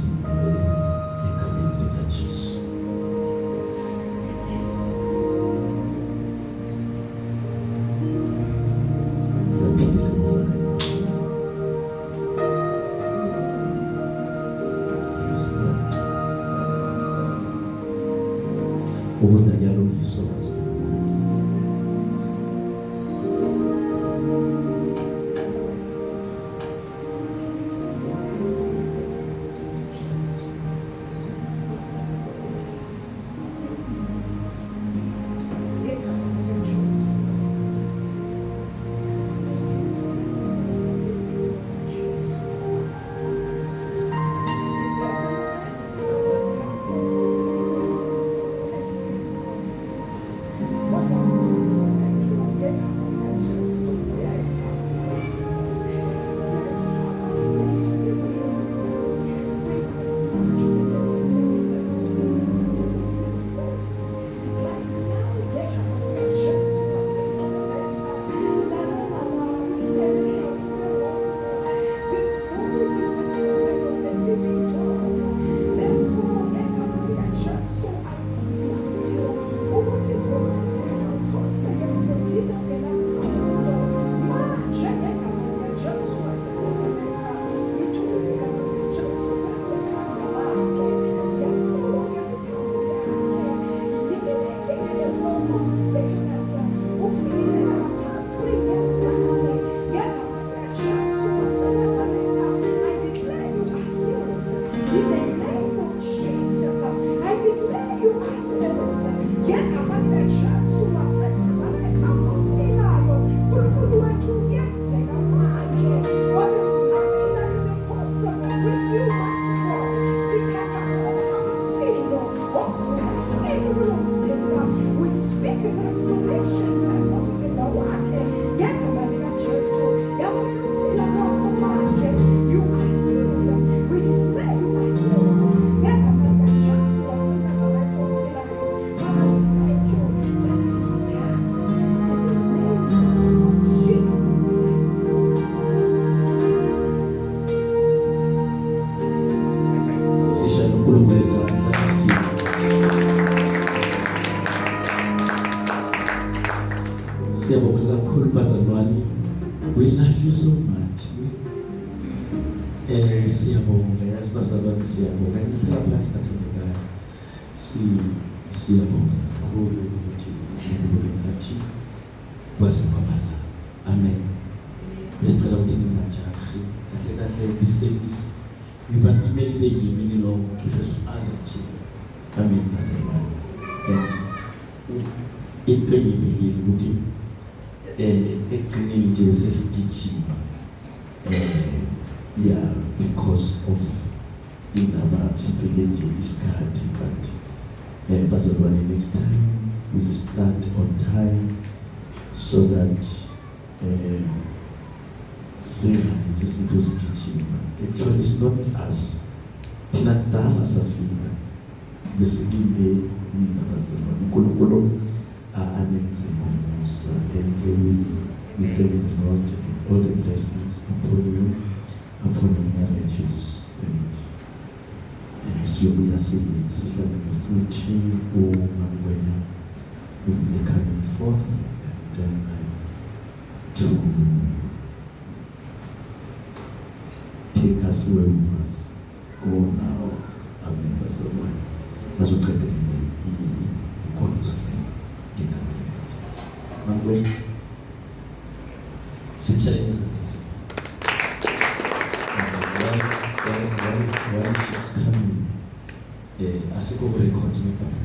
We love you so much. Siyabonga, yazi bazalwane siyabonga. Ngihlala phansi bathandekayo. Siyabonga kakhulu ukuthi nathi kwaze kwabala. Amen. Besicela ukuthi ningajahi. Kahle iservice. Imeli beyimini lo kisesibale nje. Amen bazalwane. Into engibhekile ukuthi ekugcineni nje sesigijima because of indaba sibheke nje isikhathi, but bazalwane, next time we'll start on time so that singayenzi izinto sigijima. Actually it's not us, thina kudala safika besilinde mina bazalwane, uNkulunkulu anenze ngomusa, and we thank the Lord and all the blessings upon you, upon your marriages, and siyobuya sihlangane futhi uMamkwenya will be coming forth, and then to take us where we must go now. Amen. Bazalwane, azoqedelela inkonzo le ngegama likaJesu. Mamkwenya, simshaleni izandla. While she's coming, asikho record me papa.